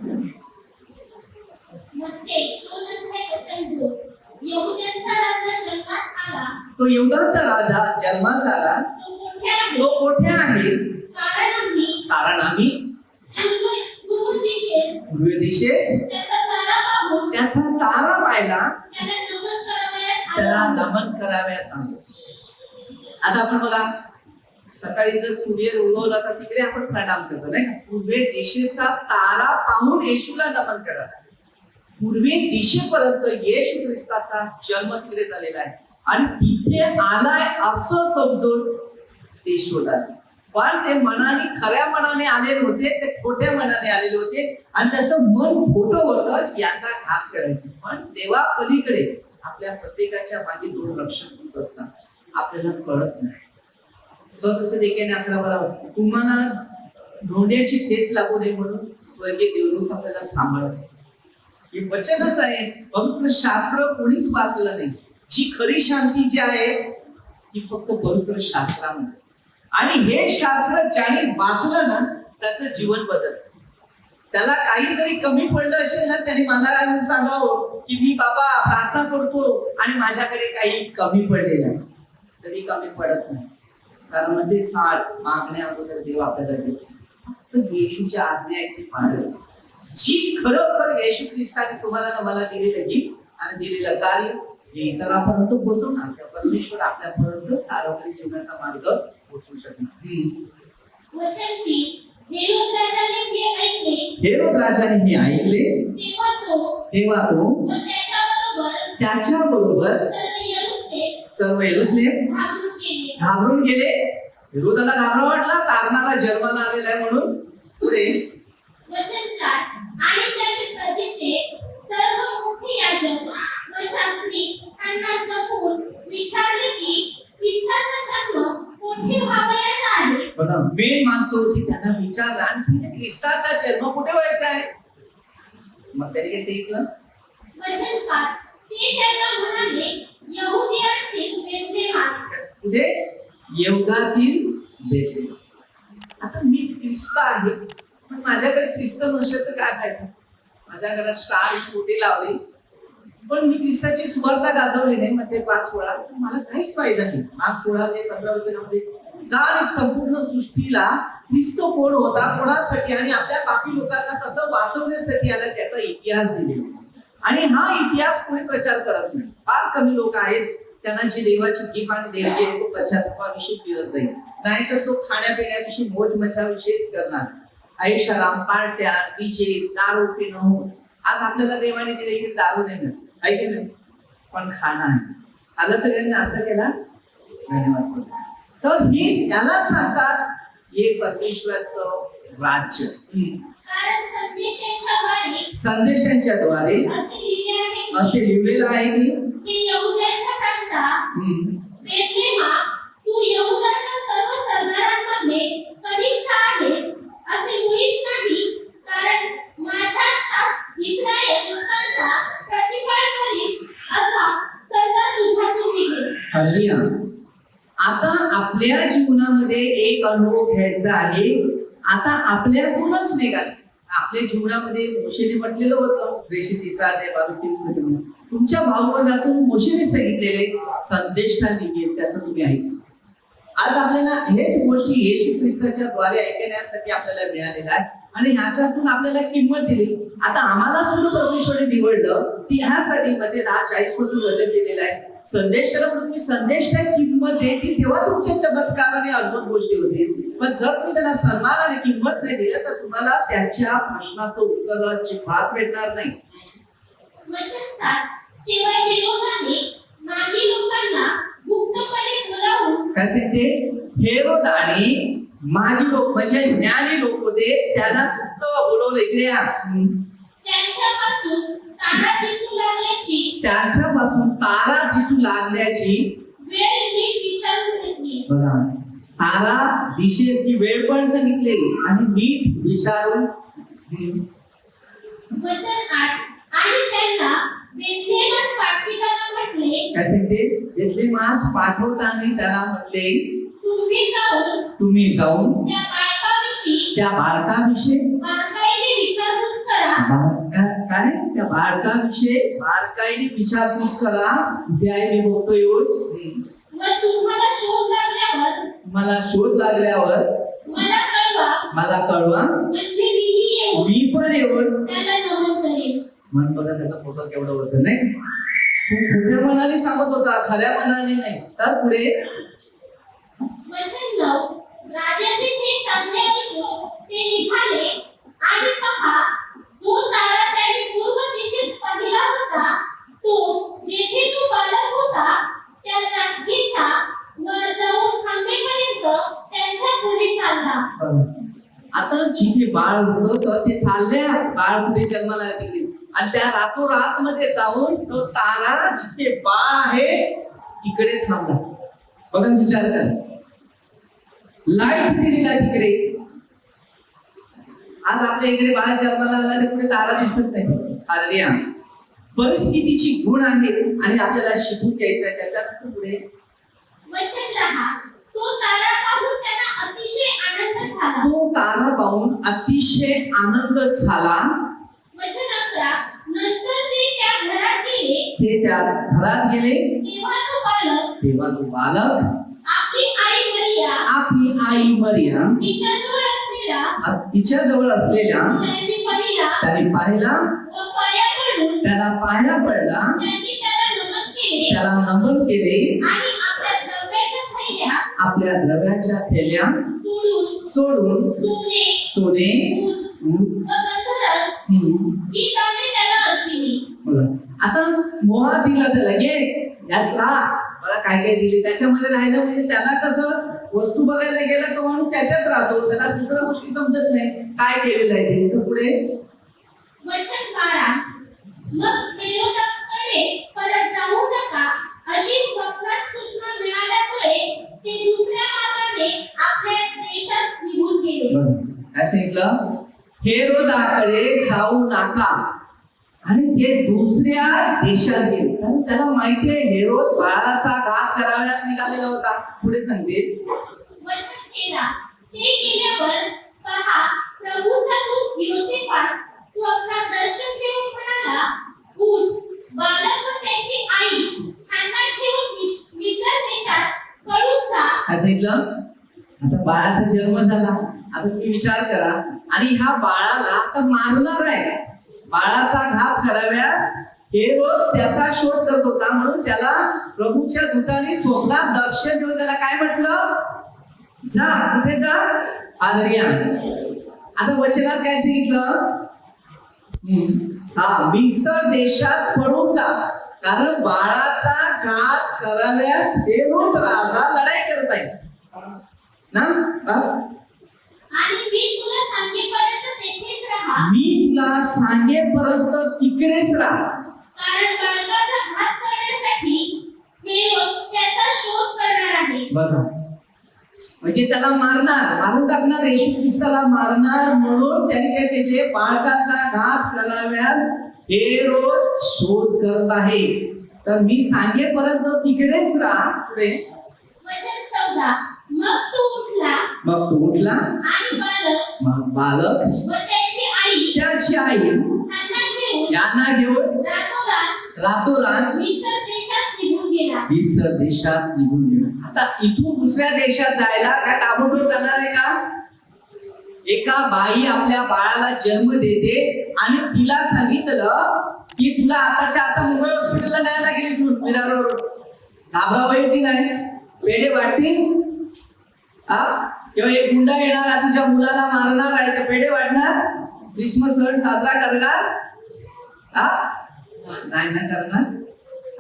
तो यहूदाचा राजा जन्मास आला. तो कोठे आहे? कारण आम्ही पूर्व दिशेस त्याचा तारा पाहिला, त्याला नमन कराव्यास सांगतो. आता आपण बघा सकाळी जर सूर्य उगवला तर तिकडे आपण प्रणाम करतो नाही का. पूर्व दिशेचा तारा पाहून येशूला नमन करा. पूर्वे दिशेपर्यंत येशू ख्रिस्ताचा जन्म तिकडे झालेला आहे आणि तिथे आलाय असं समजून ते शोधाले. पण ते मनाने खऱ्या मनाने आलेले होते, ते खोट्या मनाने आलेले होते आणि त्याचं मन खोटं होतं याचा घात करायचं. पण देवा पलीकडे आपल्या प्रत्येकाच्या मागे 2 रक्षक असतात. आपल्याला कळत नाही. जसं देखील आपल्याला तुम्हाला धोंड्याची ठेच लागू नये म्हणून स्वर्गीय देवदूत आपल्याला सांभाळत. हे वचनच आहे. पवित्र शास्त्र कोणीच वाचलं नाही. जी खरी शांती जी आहे ती फक्त पवित्र शास्त्रामध्ये. आणि हे शास्त्र ज्याने वाचलं ना त्याचं जीवन बदलतं. त्याला काही जरी कमी पडलं असेल ना त्याने मला येऊन सांगावं की मी बाबा प्रार्थना करतो आणि माझ्याकडे काही कमी पडलेलं आहे. तरी कमी पडत नाही, कारण म्हणजे 60 मागण्या अगोदर देव आपल्याला देतो. फक्त येशूच्या आज्ञा आहे ती पाळायचं. जी खरोखर येशू ख्रिस्ताने तुम्हाला मला दिलेलं गिफ्ट आणि दिलेलं कार्य हे इतरांपर्यंत पोहोचवणार. त्या परमेश्वर आपल्यापर्यंत सार्वजनिक जीवनाचा मार्ग पोहोचवू शकणार. हेरोद राजाने हे ऐकले तेव्हा तो त्याच्याबरोबर सर्व यरूशलेम घाबरून गेले. हेरोदाला घाबरा वाटला, तारणाला जन्माला आलेला आहे म्हणून. पुढे आणि त्यातील प्रजेचे सर्व मुख्य याजक व शास्त्री त्यांना जपून विचारले की ख्रिस्ताचा जन्म कोठे व्हावयाचा आहे. बघा मेन माणसं होती, त्यांना विचारलं आणि सांगितलं ख्रिस्ताचा जन्म कुठे व्हायचा आहे. मग त्यांनी काय सांगितलं? वचन 5 ते त्यांना म्हणाले यहुदियातील बेथलेहम. कुठे? यहुदातील बेथलेहम. आता मी ख्रिस्त आहे, पण माझ्याकडे ख्रिस्त नसेल तर काय फायदा? माझ्या घरात स्टार मोठी लावली, पण मी ख्रिस्ताची सुवार्ता गाजवली नाही. मध्ये 5:16 मला काहीच फायदा नाही. 5:16 ते 15 वचनामध्ये जा आणि संपूर्ण सृष्टीला ख्रिस्त कोण होता, कोणासाठी आणि आपल्या पापी लोकांना कसं वाचवण्यासाठी आला त्याचा इतिहास दिलेला. आणि हा इतिहास कोणी प्रचार करत नाही. फार कमी लोक आहेत त्यांना जी देवाची गिफ्ट आणि देणगी आहे तो पश्चातापाविषयी फिरत जाईल, नाहीतर तो खाण्यापिण्याविषयी मोज मजाविषयीच करणार. ऐशाराम, पार्ट्या, डीजे, दारू पिणं. आज आपल्याला देवाने दिले इकडे दारू नाही मिळत, आहे की नाही, पण खाणं आहे. आलं सगळ्यांनी असं केला धन्यवाद. तर ही याला सांगतात हे परमेश्वराचं राज्य. कारण संदेशांच्या द्वारे असे लिहिलेलं आहे की यहूद्यांच्या प्रांतात बेथलेहमा, तू यहूदाच्या सर्व सरदारांमध्ये कनिष्ठ आहेस असे मुळीच नाही, कारण माझ्या इस्रायल लोकांचा प्रतिपाळ करीत असा सरदार तुझ्यातून निघेल. हालेलुया. आता आपल्या जीवनामध्ये एक अनुभव घ्यायचा आहे. आता आपल्यातूनच निघाल. आपल्या जीवनामध्ये मोशेने म्हटलेलं होतं 23:22 तुमच्या भावबंधातून मोशेने सांगितलेले संदेशा निघेल, त्याचं तुम्ही ऐका. आज आपल्याला हेच गोष्टी येशू ख्रिस्ताच्या द्वारे ऐकण्यासाठी आपल्याला मिळालेल्या आहे आणि ह्याच्यातून आपल्याला किंमत दिली. आता आम्हाला सुद्धा परमेश्वराने निवडलं ती ह्यासाठी मध्ये 10:40 पासून वचन दिलेलं आहे. संदेशाला म्हणून मी संदेशाला किंमत देते तेव्हा तुमच्या चमत्कार आणि अद्भुत गोष्टी होतील. पण जर तुम्ही त्यांना सन्मान आणि किंमत नाही दिलं तर तुम्हाला त्यांच्या प्रश्नाचं उत्तर अजिबात भेटणार नाही. वचन 7 तेव्हा हेरोदाने मागी लोकांना गुप्तपणे बोलावून काय सांगते? हेरोदाने मागी लोक म्हणजे ज्ञानी लोक होते त्यांना गुप्त बोलवलं इकडे या. त्यांच्यापासून तारा दिसू लागण्याची वेळ नीट विचारून घेतली. बघा, तारा दिशेची वेळ पण सांगितली आणि नीट विचारून. वचन 8 आणि त्यांना बेथलेहमास पाठविताना म्हटले. काय सांगते? बेथलेहमास पाठवताना त्याला म्हटले तुम्ही जाऊन त्या बाळकाविषयी बारकाईने विचारपूस करा. काय त्या बाळकाविषयी बारकाईने विचारपूस करा. कुठे आहे मी बघतो येऊन. व तुम्हाला मला शोध लागल्यावर मला कळवा म्हणजे मीही येऊन मी पण येऊन त्याला नमन करेन. मन बघा त्याचा फोटो केवढा होतं नाही. खोट्या मनाने सांगत होता, खऱ्या मनाने नाही. तर पुढे वचन 9 राजाचे ते सांगणे ऐकून ते निघाले आणि पहा, जो तारा त्यांनी पूर्व दिशेस पाहिला होता तो जेथे तो बालक होता त्या जागेच्या वर जाऊन थांबेपर्यंत त्यांच्या पुढे चालला. आता जिथे बाळ होतं ते चालल्या, बाळ पुढे जन्माला तिकडे, आणि त्या रातोरात मध्ये जाऊन तो तारा जिथे बाळ आहे तिकडे थांबला. बघा, विचार करा, लाईट दिलेला तिकडे. आज आपल्या इकडे बाळ जन्माला आला आणि पुढे तारा दिसत नाही. हालेलुया. परिस्थितीची गुण आहेत आणि आपल्याला शिकून घ्यायचं आहे. त्याच्यानंतर पुढे वचन 10 तो तारा पाहून त्यांना अतिशय आनंद झाला. तो तारा पाहून अतिशय आनंद झाला. वचन 11 नंतर ते त्या घरात गेले. ते त्या घरात गेले. तेव्हा तो बालक आपली आई मरिया तिच्या जवळ असलेल्या त्याने पाहिला, त्याला पाया पडला, त्याला नमन केले आणि आपल्या द्रव्याच्या थैल्या सोडून सोने आता मोहा दिला त्याला, घे यातला बघा काय काय दिली. त्याच्यामध्ये राहिलं म्हणजे त्याला कसं वस्तू बघायला गेला तो माणूस त्याच्यात राहतो, त्याला दुसऱ्या गोष्टी समजत नाही काय केलेलं आहे ते. तर पुढे वचन 12 मग हेरोदाकडे परत जाऊ नका अशी स्वप्नात सूचना मिळाल्यामुळे ते दुसऱ्या मार्गाने आपल्या देशात निघून गेले. काय सांगितलं? हेरोदाकडे जाऊ नका आणि ते दुसऱ्या देशात गेले. कारण त्याला माहिती आहे हेरोद बाळाचा घात करावयास निघालेला होता. पुढे सांगते वचन 13 ते गेल्यावर आता बाळाचा जन्म झाला. आता तुम्ही विचार करा, आणि ह्या बाळाला आता मारणार आहे. बाळाचा घात कराव्यास हेरोद त्याचा शोध करत होता, म्हणून त्याला प्रभूच्या दूताने स्वप्नात दर्शन देऊन त्याला काय म्हटलं, जा. कुठे जा? हालेलुया. आता वचनात काय सांगितलं, मिस्र देशात पळून जा, कारण बाळाचा घात कराव्यास हेरोद राजा लढाई करत आहे ना. आणि मी तुला सांगेपर्यंत तेथेच राहा. मी तुला सांगेपर्यंत तिकडेच राहा. कारण बाळकाचा घात करण्यासाठी हेरोद त्याचा शोध करणार आहे. बघा, म्हणजे त्याला मारणार, मारून टाकणार, येशू ख्रिस्ताला मारणार, म्हणून त्यांनी काय सांगितले, बाळकाचा घात कराव्यास हेरोद शोध करत आहे. तर मी सांगेपर्यंत तिकडेच राहा. पुढे वचन 14. मग तो उठला आणि बालक व त्याची आई यांना घेऊन रातोरात मिस्र देशात निघून गेला. आता इथून दुसऱ्या देशात जायला काय ताबडतोब जाणार आहे का? एका बाई आपल्या बाळाला जन्म देते आणि तिला सांगितलं की तुला आताच्या आता मुंबई हॉस्पिटलला न्यायला गेली, विरारवर घाबरा होईल की नाही, पेढे वाटतील, किंवा एक गुंडा येणार आहे तुझ्या मुलाला मारणार आहे, तर पेढे वाटणार, क्रिसमस सण साजरा करणार, नाही ना करणार.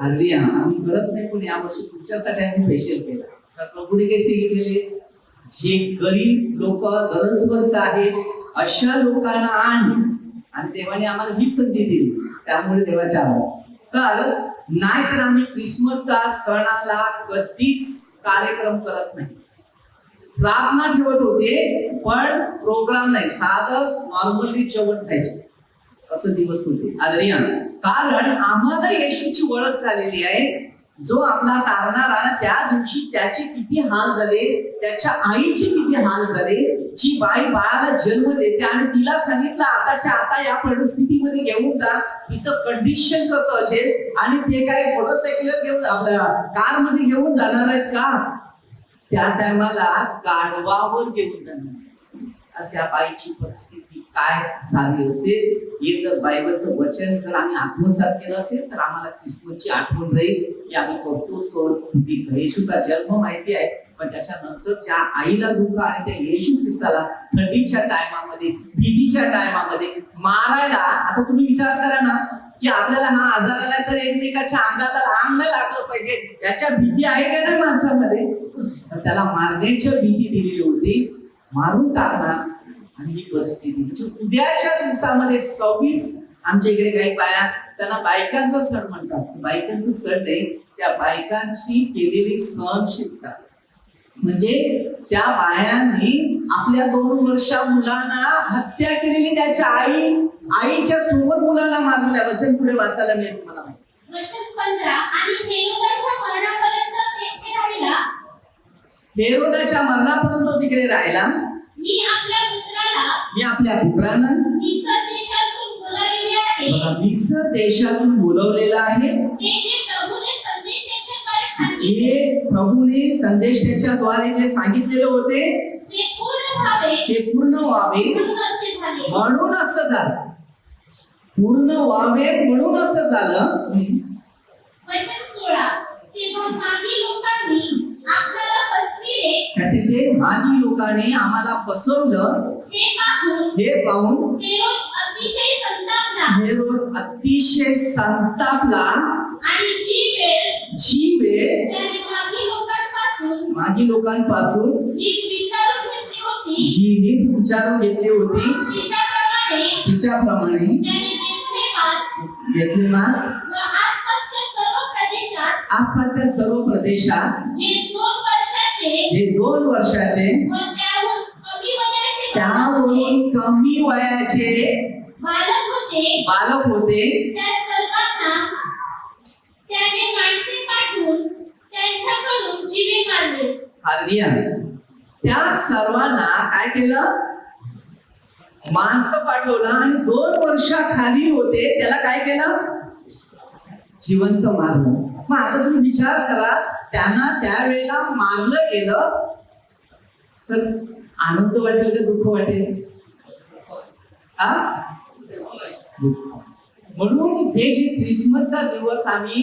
हल्ली आम्ही करत नाही, पण यावर्षी तुमच्यासाठी आम्ही स्पेशल केला. तर प्रभूने काही सांगितलेले, जे गरीब लोक गरजवंत आहेत अशा लोकांना आणि देवाने आम्हाला ही संधी दिली, त्यामुळे देवाच्या आभार. तर नाहीतर आम्ही क्रिसमसचा सणाला कधीच कार्यक्रम करत नाही, प्रार्थना ठेवत होते पण प्रोग्राम नाही, साधं नॉर्मली जेवण खायचे, असं दिवस होते. हालेलुया. कारण आम्हाला येशूची ओळख झालेली आहे, जो आपला तारणारा, आणि त्या दिवशी त्याचे किती हाल झाले, त्याच्या आईचे किती हाल झाले. जी बाई बाळाला जन्म देते आणि तिला सांगितलं आताच्या आता या परिस्थितीमध्ये घेऊन जा, तिचं कंडिशन कसं असेल, आणि ते काय मोटरसायकलवर घेऊन आपल्या कार मध्ये घेऊन जाणार आहेत का? त्या टायमाला गाढवावर घेऊन जाणार. त्या बाईची परिस्थिती काय झाली असेल, हे जर बायबलचं वचन जर आम्ही आत्मसात केलं असेल तर आम्हाला ख्रिसमसची आठवण राहील की आम्ही करतो तो चुकीचं. येशूचा जन्म माहिती आहे, पण त्याच्यानंतर ज्या आईला दुःख आणि त्या येशू ख्रिस्ताला थंडीच्या टायमामध्ये, भीतीच्या टायमामध्ये मारायला. आता तुम्ही विचार करा ना की आपल्याला हा आजार आलाय तर एकमेकाच्या अंगाला अंग नाही लागलं पाहिजे, याच्या भीती आहे का नाही माणसामध्ये? त्याला मारण्याची भीती दिलेली होती, मारून टाकणार. आणि ही परिस्थिती म्हणजे उद्याच्या दिवसामध्ये 26 आमच्या इकडे काही बाया, त्यांना बायकांचा सण म्हणतात, बायकांचा सण नाही, त्या बायकांची केलेली सहनशीलता. म्हणजे त्या बायांनी आपल्या 2 वर्षा मुलांना हत्या केलेली, त्याच्या आईच्या सोबत मुलांना मारलेल्या. वचन पुढे वाचायला मिळेल तुम्हाला. वचन 15. आणि हेरोदाच्या मरणापर्यंत तेथे राहिला. हेरोदाच्या मरणापर्यंत तिकडे राहिला. मी आपल्या पुत्रांना मिस्र देशातून बोलावलेले आहे. मिस्र देशातून बोलवलेला आहे. हे प्रभूने संदेश त्याच्याद्वारे जे सांगितलेले होते ते पूर्ण व्हावे म्हणून असं झालं. पूर्ण व्हावे म्हणून असं झालं. वचन 16. तेव्हा मागी लोकांनी आपल्याला फसविले. कसे ते मागी लोकांनी आम्हाला फसवलं हे पाहून हेरोद अतिशय संतापला. आणि जी वेळ त्याने मागी लोकांपासून जी नीट विचारून घेतली होती तिच्याप्रमाणे घेतली मार. आसपासच्या सर्व प्रदेशात हे 2 वर्षाचे त्यावरून कमी वयाचे बालक होते. त्या सर्वांना त्याने माणसे पाठवून त्यांच्याकडून जीवे मारले. हालेलुया. त्या सर्वांना काय केलं? माणसं पाठवलं आणि 2 वर्षाखाली होते त्याला काय केलं? जिवंत मारलं. मग आता तुम्ही विचार करा, त्यांना त्यावेळेला मारलं गेलं तर आनंद वाटेल का दुःख वाटेल? हा? म्हणून हे जे ख्रिसमसचा दिवस आम्ही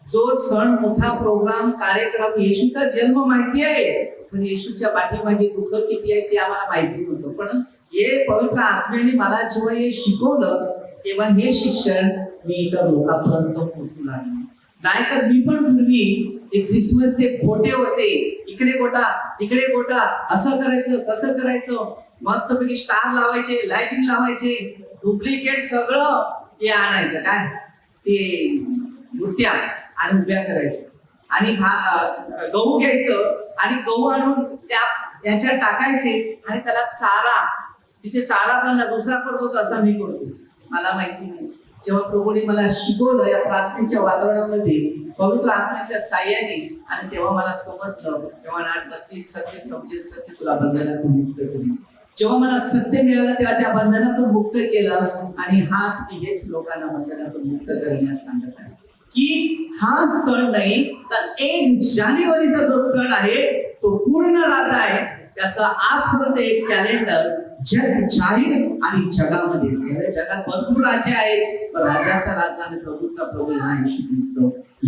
जो सण मोठा प्रोग्राम कार्यक्रम येशूचा जन्म माहिती आहे, पण येशूच्या पाठीमागे दुःख किती आहे ते आम्हाला माहिती नव्हतं. पण हे पवित्र आत्म्याने मला जेव्हा हे शिकवलं तेव्हा हे शिक्षण मी इतर लोकांपर्यंत पोहोचू लागले. नाहीतर मी पण पूर्वी ते ख्रिसमस ते खोटे होते, इकडे गोटा तिकडे गोटा, असं करायचं तसं करायचं, मस्तपैकी स्टार लावायचे, लाइटिंग लावायचे, डुप्लिकेट सगळं हे आणायचं, काय ते मूर्त्या आणि उभ्या करायच्या आणि गहू घ्यायचं आणि गहू आणून त्याच्यात टाकायचे आणि त्याला चारा, तिथे चारा बनला दुसरा करतो असा मी करतो, मला माहिती नाही. जेव्हा प्रभूने मला शिकवलं या प्रार्थनेच्या वातावरणामध्ये पवित्र आत्म्याच्या साह्याने, आणि तेव्हा मला समजलं, तेव्हा 32 सत्य समजेल सत्य तुला बंधनातून मुक्त करेल. जेव्हा मला सत्य मिळालं तेव्हा त्या बंधनातून मुक्त केलं, आणि हेच लोकांना बंधनातून मुक्त करण्यास सांगत आहे की हा सण नाही तर 1 जानेवारीचा जो सण आहे तो पूर्ण राजा आहे. त्याचा आजपर्यंत एक कॅलेंडर जग जाहीर आणि जगामध्ये, जगात भरपूर राज्य आहेत, राजाचा राजा आणि प्रभूचा प्रभू हा येशू ख्रिस्त,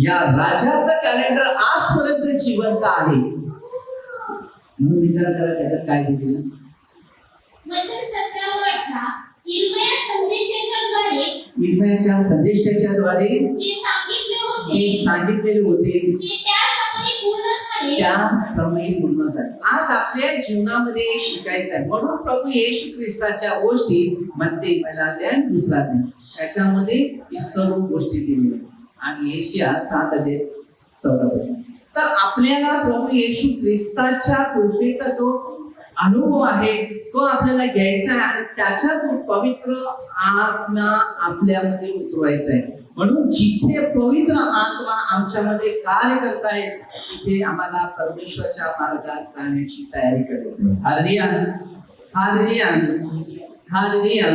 या राजाचं कॅलेंडर आजपर्यंत जिवंत आहे. म्हणून विचार करा त्याच्यात काय दिलेलं. वचन 17:18 इर्मया इर्मयाच्या संदेशाच्या द्वारे जे सांगितलेले होते ते त्या समयी पूर्ण झाले. आज आपल्या जीवनामध्ये शिकायचं आहे. म्हणून प्रभू येशू ख्रिस्ताच्या गोष्टी म्हणते पहिला अध्याय दुसरा अध्याय, त्याच्यामध्ये ही सर्व गोष्टी दिलेल्या आणि एशिया 7:14. तर आपल्याला प्रभू येशू ख्रिस्ताच्या कृपेचा जो अनुभव आहे तो आपल्याला घ्यायचा आहे आणि त्याच्यातून पवित्र आत्मा आपल्यामध्ये उतरवायचा आहे. म्हणून जिथे पवित्र आत्मा आमच्यामध्ये कार्य करताय तिथे आम्हाला परमेश्वराच्या मार्गात जाण्याची तयारी करायची आहे. Hallelujah, hallelujah, hallelujah.